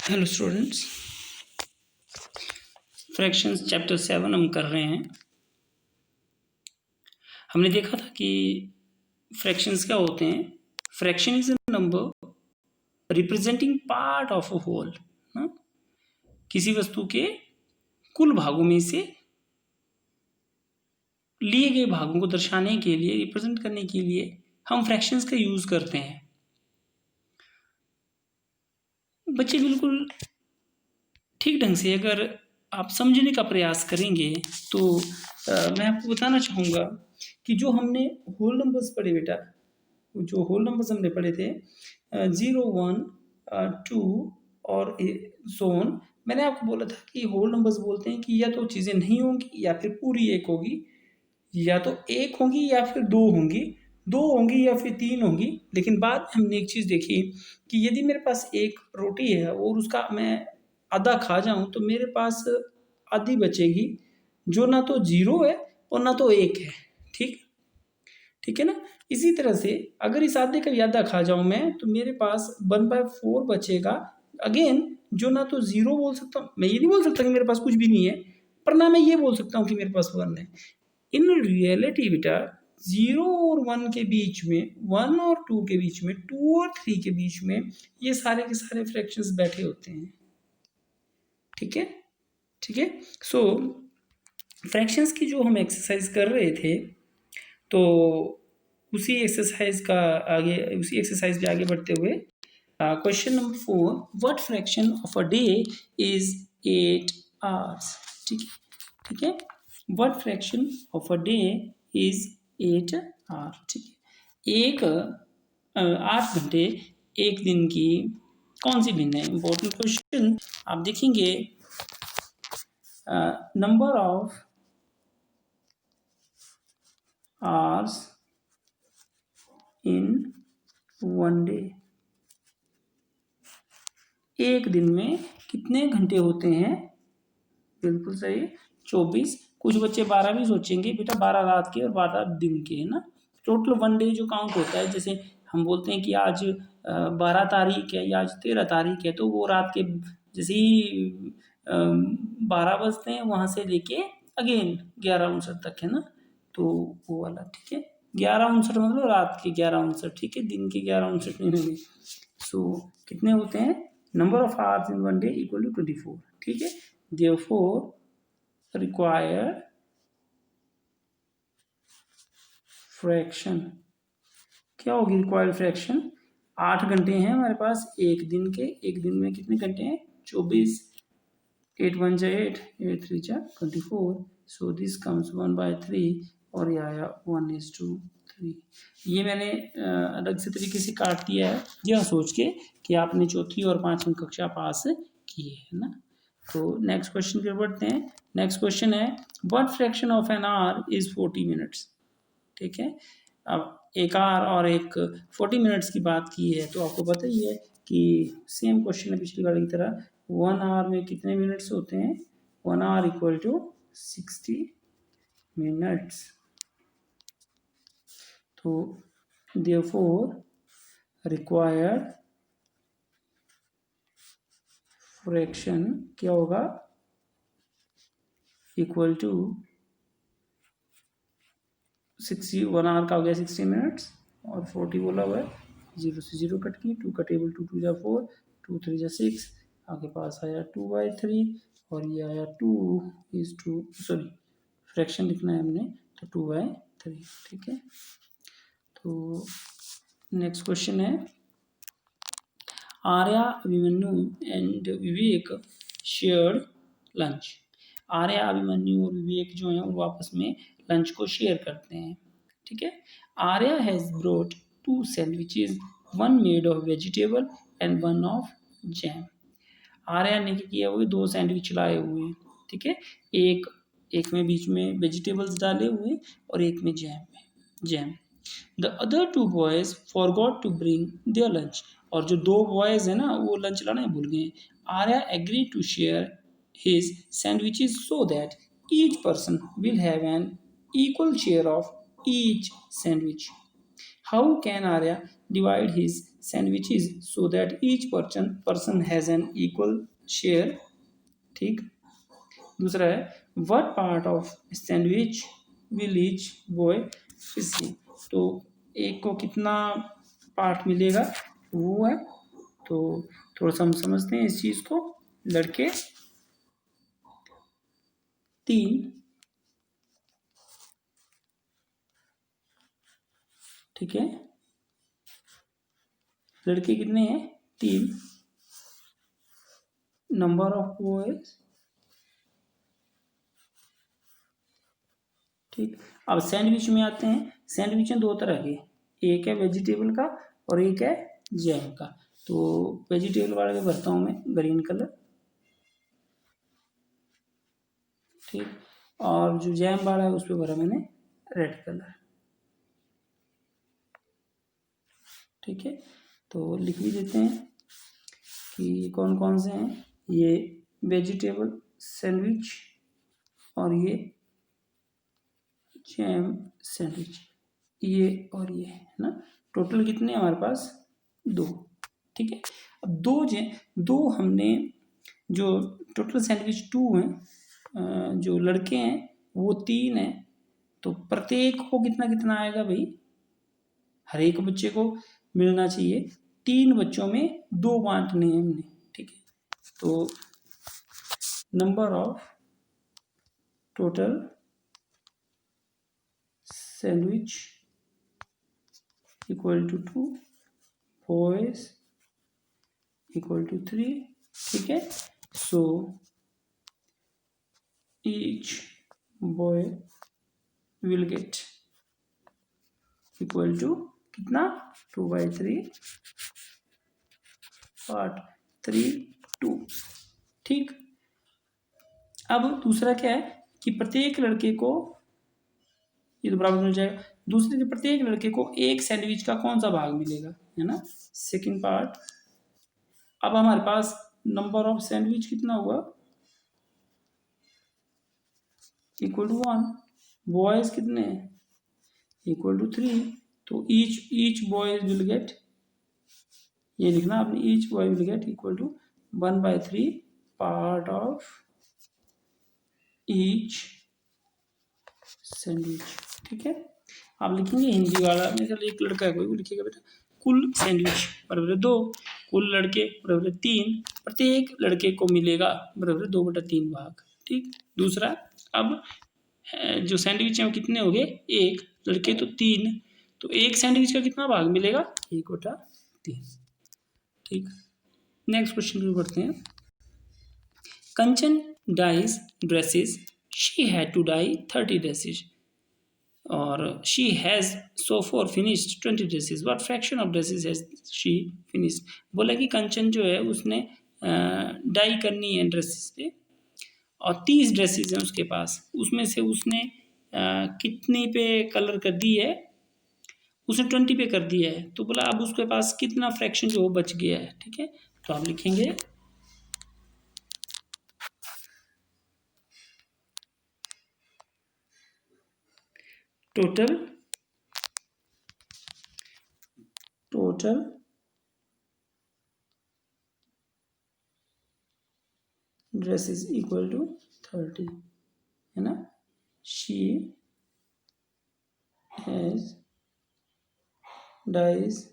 Hello students, fractions chapter 7 हम कर रहे हैं। हमने देखा था कि फ्रैक्शंस क्या होते हैं। Fraction is a number representing part of a whole. किसी वस्तु के कुल भागों में से लिए गए भागों को दर्शाने के लिए, रिप्रेजेंट करने के लिए हम फ्रैक्शंस का यूज करते हैं। बच्चे बिल्कुल ठीक ढंग से अगर आप समझने का प्रयास करेंगे तो मैं आपको बताना चाहूँगा कि जो हमने होल नंबर्स पढ़े बेटा, जो होल नंबर्स हमने पढ़े थे 0, 1, 2 और सोन, मैंने आपको बोला था कि होल नंबर्स बोलते हैं कि या तो चीज़ें नहीं होंगी या फिर पूरी एक होगी, या तो एक होंगी या फिर दो होंगी या फिर तीन होंगी। लेकिन बाद में हमने एक चीज़ देखी कि यदि मेरे पास एक रोटी है और उसका मैं आधा खा जाऊं तो मेरे पास आधी बचेगी, जो ना तो जीरो है और ना तो एक है। ठीक ठीक है ना। इसी तरह से अगर इस आधे का भी आधा खा जाऊं मैं तो मेरे पास 1/4 बचेगा, अगेन जो ना तो जीरो बोल सकता हूँ, मैं ये नहीं बोल सकता कि मेरे पास कुछ भी नहीं है, पर ना मैं ये बोल सकता हूँ कि मेरे पास 1 है। इन रियलिटी बेटा 0 और 1 के बीच में, 1 और 2 के बीच में, 2 और 3 के बीच में ये सारे के सारे फ्रैक्शंस बैठे होते हैं। ठीक है, ठीक है। सो फ्रैक्शंस की जो हम एक्सरसाइज कर रहे थे, तो उसी एक्सरसाइज पे आगे बढ़ते हुए question number 4, what fraction of a day is 8 hours. ठीक है, ठीक है। What fraction of a day is 8 hour. ठीक है, 8 घंटे एक दिन की कौन सी भिन्न है। Important question. आप देखेंगे number of hours in one day, एक दिन में कितने घंटे होते हैं। बिल्कुल सही, 24। कुछ बच्चे 12 भी सोचेंगे बेटा, 12 रात के और 12 दिन के, है ना। टोटल वन डे जो काउंट होता है, जैसे हम बोलते हैं कि आज 12 तारीख है या आज 13 तारीख है, तो वो रात के जैसे ही 12 बजते हैं वहाँ से लेके अगेन 11:59 तक, है ना। तो वो वाला ठीक है, 11:59 मतलब रात के 11:59, ठीक है, दिन के 11:59 नहीं होंगे। सो कितने होते हैं, number of hours in one day equal to 24। ठीक है, देयरफॉर रिक्वायर्ड फ्रैक्शन क्या होगी। रिक्वायर्ड फ्रैक्शन 8 घंटे हैं हमारे पास एक दिन के, एक दिन में कितने घंटे हैं 24, 8 1 जा 8, 8 3 जा 24, सो दिस कम्स 1/3 और ये आया 1:3। ये मैंने अलग से तरीके से काट दिया है, यह सोच के कि आपने चौथी और 5वीं कक्षा पास की है ना। तो नेक्स्ट क्वेश्चन की ओर बढ़ते हैं। नेक्स्ट क्वेश्चन है, what fraction of an hour is 40 minutes. ठीक है, अब एक आवर और एक 40 मिनट्स की बात की है, तो आपको पता ही है कि सेम क्वेश्चन है पिछली बार की तरह। 1 आवर में कितने मिनट्स होते हैं, 1 आवर इक्वल टू 60 मिनट्स। तो देयरफॉर रिक्वायर्ड फ्रैक्शन क्या होगा, इक्वल टू 60, 1 आवर का हो गया 60 मिनट्स और 40 बोला हुआ है, 0 से 0 कट की, 2 का टेबल 2 2 जा 4, 2 3 जा 6, आगे पास आया 2/3 और ये आया 2:2, सॉरी फ्रैक्शन लिखना है हमने, तो 2/3। ठीक है, तो नेक्स्ट क्वेश्चन है, Arya, Abhimanyu and Vivek shared lunch. Arya, Abhimanyu और विवेक जो हैं वो आपस में लंच को शेयर करते हैं। ठीक है, Arya has brought 2 sandwiches, one made of vegetable and one of jam. Arya ने क्या किया, वो 2 सैंडविच लाए हुए हैं। ठीक है, एक में बीच में वेजिटेबल्स डाले हुए हैं और एक में jam. The other 2 boys forgot to bring their lunch. और जो 2 बॉयज है ना वो लंच लाना भूल गए। Arya agree to share his sandwiches so that each person will have an equal share of each sandwich. How can Arya divide his sandwiches so that each person has an equal share. ठीक। दूसरा है what part of sandwich will each boy receive। तो एक को कितना part मिलेगा वो है। तो थोड़ा सा हम समझते हैं इस चीज को। लड़के 3, ठीक है, लड़के कितने हैं 3, नंबर ऑफ बॉयज, ठीक। अब सैंडविच में आते हैं। सैंडविच हैं 2 तरह के, एक है वेजिटेबल का और एक है जैम का। तो वेजिटेबल वाले में भरता हूँ मैं ग्रीन कलर, ठीक, और जो जैम वाला है उस पर भरा मैंने रेड कलर, ठीक है। तो लिख भी देते हैं कि कौन कौन से हैं। ये वेजिटेबल सैंडविच और ये जैम सैंडविच, ये और ये है ना। टोटल कितने हमारे पास 2, ठीक है। अब 2 हमने जो टोटल सैंडविच 2 हैं, जो लड़के हैं वो 3 हैं। तो प्रत्येक को कितना कितना आएगा भाई, हर एक बच्चे को मिलना चाहिए। 3 बच्चों में 2 बांटने हैं हमने, ठीक है। तो number of total sandwich equal to 2, boys equal to 3, ठीक है। So each boy will get equal to कितना 2/3 पार्ट 3 2, ठीक। अब दूसरा क्या है कि प्रत्येक लड़के को, ये तो बराबर मिल जाएगा। दूसरे के प्रत्येक लड़के को एक सैंडविच का कौन सा भाग मिलेगा, है ना, सेकंड पार्ट। अब हमारे पास नंबर ऑफ सैंडविच कितना हुआ इक्वल टू 1, बॉयज कितने इक्वल टू 3। तो ईच बॉय विल गेट, ये लिखना आपने, each boy will get equal to 1/3 part of each sandwich, ठीक है। आप लिखेंगे हिंदी वाला में चल एक लड़का है कोई, वो लिखेगा बेटा कुल सैंडविच बराबर 2, कुल लड़के बराबर 3, प्रत्येक लड़के को मिलेगा बराबर 2/3 भाग, ठीक। दूसरा, अब जो सैंडविच है वो कितने हो गए 1, लड़के तो 3, तो एक सैंडविच का कितना भाग मिलेगा 1/3, ठीक। नेक्स्ट क्वेश्चन की बढ़ते हैं। Kanchan dyes dresses, she had to dye 30 dresses और she has so far finished 20 dresses, what fraction of dresses has she finished। बोला कि कंचन जो है उसने डाई करनी है ड्रेसेस पे और 30 ड्रेसेस हैं उसके पास, उसमें से उसने कितनी पे कलर कर दी है, उसने 20 पे कर दिया है। तो बोला अब उसके पास कितना फ्रैक्शन जो बच गया है, ठीक है। तो आप लिखेंगे टोटल ड्रेसेस इक्वल टू 30, है ना। She has dyes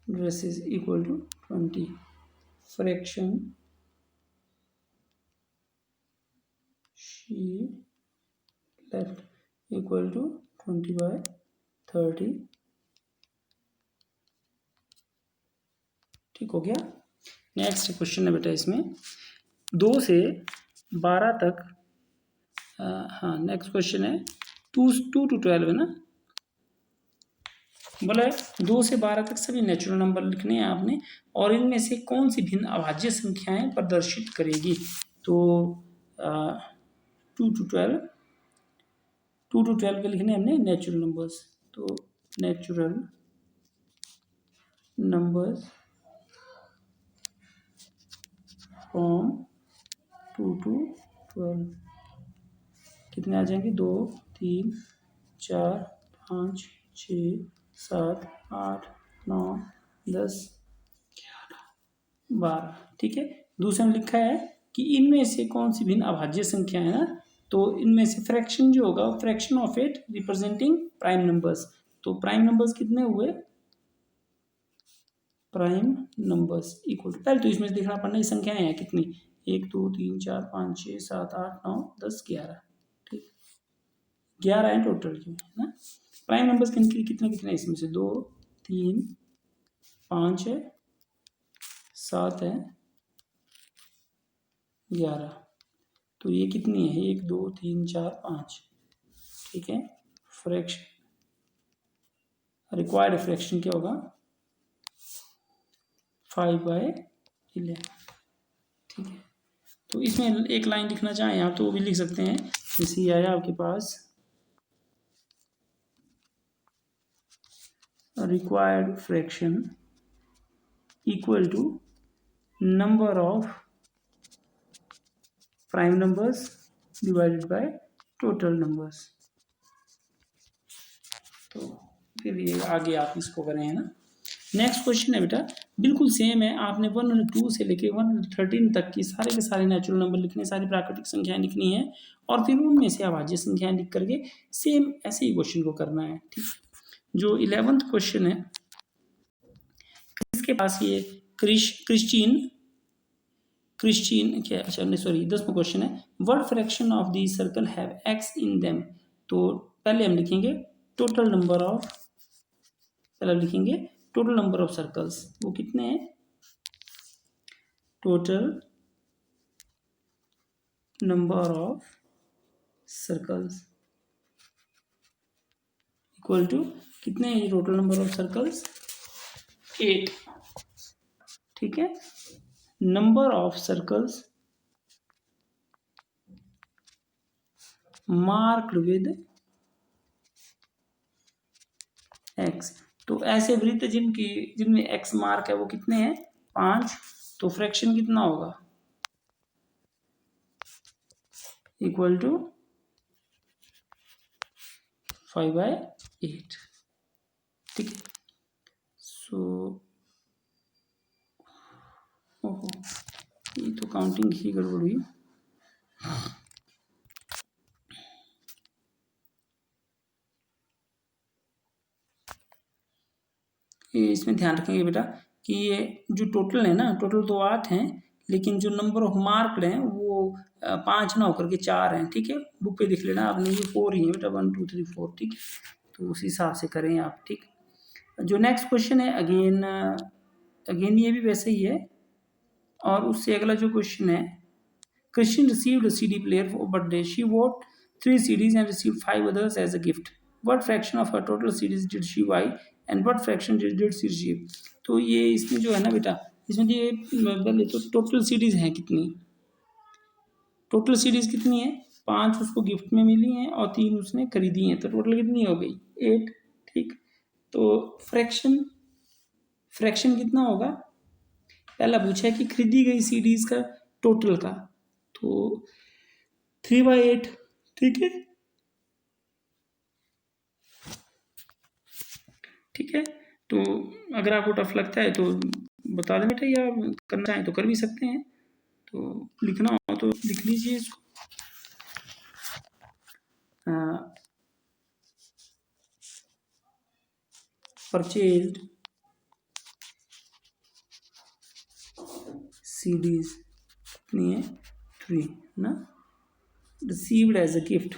dresses equal to 20, fraction she left equal to 20/30, ठीक हो गया। नेक्स्ट क्वेश्चन है बेटा इसमें 2 से 12 तक, हाँ नेक्स्ट क्वेश्चन है 2 to 12 है ना। बोला है 2 से 12 तक सभी नेचुरल नंबर लिखने हैं आपने और इनमें से कौन सी भिन्न अभाज्य संख्याएं प्रदर्शित करेगी। तो 2 to 12 के लिखने हमने नेचुरल नंबर्स। तो नेचुरल नंबर्स फ्रॉम 2 to 12 कितने आ जाएंगे 2 3 4 5 6 7 8 9 10, 12, ठीक है। दूसरे में लिखा है कि इनमें से कौन सी भिन्न अभाज्य संख्या है ना, तो इनमें से फ्रैक्शन जो होगा fraction of it representing prime numbers. तो प्राइम नंबर्स कितने हुए, प्राइम नंबर्स इक्वल टू, पहले तो इसमें देखना पड़ना ये संख्याएं हैं कितनी, 1 2 3 4 5 6 7 8 9 10 11, ठीक, 11 है टोटल जो है ना। प्राइम नंबर्स कितने कितने कितने इसमें से 2 3 5 है, 7 है, 11, तो ये कितनी है 1 2 3 4 5, ठीक है। फ्रैक्शन रिक्वायर्ड फ्रैक्शन क्या होगा 5/11, ठीक है। तो इसमें एक लाइन लिखना चाहें आप तो वो भी लिख सकते हैं, जैसे ये आया आपके पास required fraction equal to number of prime numbers divided by total numbers. तो फिर ये आगे आप इसको करें है ना। नेक्स्ट क्वेश्चन है बेटा, बिल्कुल सेम है, आपने 102 से लेके 113 तक की सारे के सारे नेचुरल नंबर लिखने, सारी प्राकृतिक संख्याएं लिखनी है और फिर उनमें से अभाज्य संख्याएं लिख करके सेम ऐसे ही क्वेश्चन को करना है, ठीक। जो 11th क्वेश्चन है इसके पास ये क्रिश्चियन क्या, अच्छा नहीं सॉरी 10वां क्वेश्चन है, what fraction of the circle have x in them. तो पहले हम लिखेंगे टोटल नंबर ऑफ, पहले लिखेंगे टोटल नंबर ऑफ सर्कल्स, वो कितने हैं, total number of circles equal to कितने हैं टोटल नंबर ऑफ सर्कल्स 8, ठीक है। Number of circles marked with X, तो ऐसे वृत्त जिनमें एक्स मार्क है वो कितने हैं 5, तो फ्रैक्शन कितना होगा इक्वल टू 5/8, ठीक है। सो ओहो ये तो काउंटिंग ही गड़बड़ हुई, इसमें ध्यान रखेंगे बेटा कि ये जो टोटल है ना, टोटल तो 8 हैं लेकिन जो नंबर ऑफ मार्क्ड हैं वो 5 ना होकर के 4 हैं, ठीक है। बुक पे देख लेना आपने, ये 4 ही है बेटा, 1 2 3 4, ठीक है। तो उस हिसाब से करें आप, ठीक। जो नेक्स्ट क्वेश्चन है अगेन ये भी वैसे ही है, और उससे अगला जो क्वेश्चन है, Christian received a CD player for birthday. She bought 3 CDs and received 5 others as a gift. What fraction of her total CDs did she buy and what fraction did she receive? तो ये इसमें जो है ना बेटा, इसमें ये पहले तो टोटल सीडीज हैं कितनी, टोटल सीडीज कितनी है 5 उसको गिफ्ट में मिली हैं और 3 उसने खरीदी हैं, तो टोटल कितनी हो गई 8, ठीक। तो फ्रैक्शन कितना होगा, पहला पूछा है कि खरीदी गई सीडीज का टोटल का, तो 3/8, ठीक है, ठीक है। तो अगर आपको टफ लगता है तो बता दें बेटा, या करना चाहें तो कर भी सकते हैं, तो लिखना हो तो लिख लीजिए इसको। परचेज्ड सीडीज कितनी है 3 ना, received as a gift,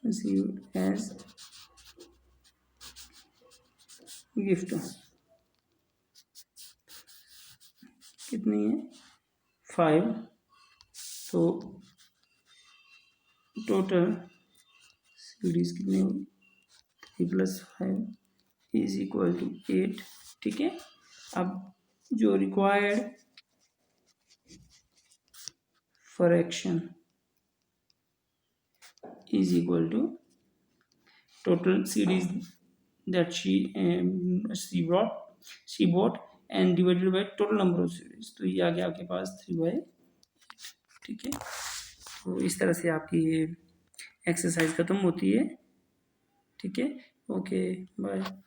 received as gift कितनी है 5, तो टोटल सीरीज कितनी होगी 3 + 5 इज इक्वल टू 8, ठीक है। अब जो required fraction is equal to total series that she bought and divided by total number of series, तो ये आ गया आपके पास 3/8, ठीक है। तो इस तरह से आपकी ये एक्सरसाइज खत्म होती है, ठीक। ठीक है, ओके बाय।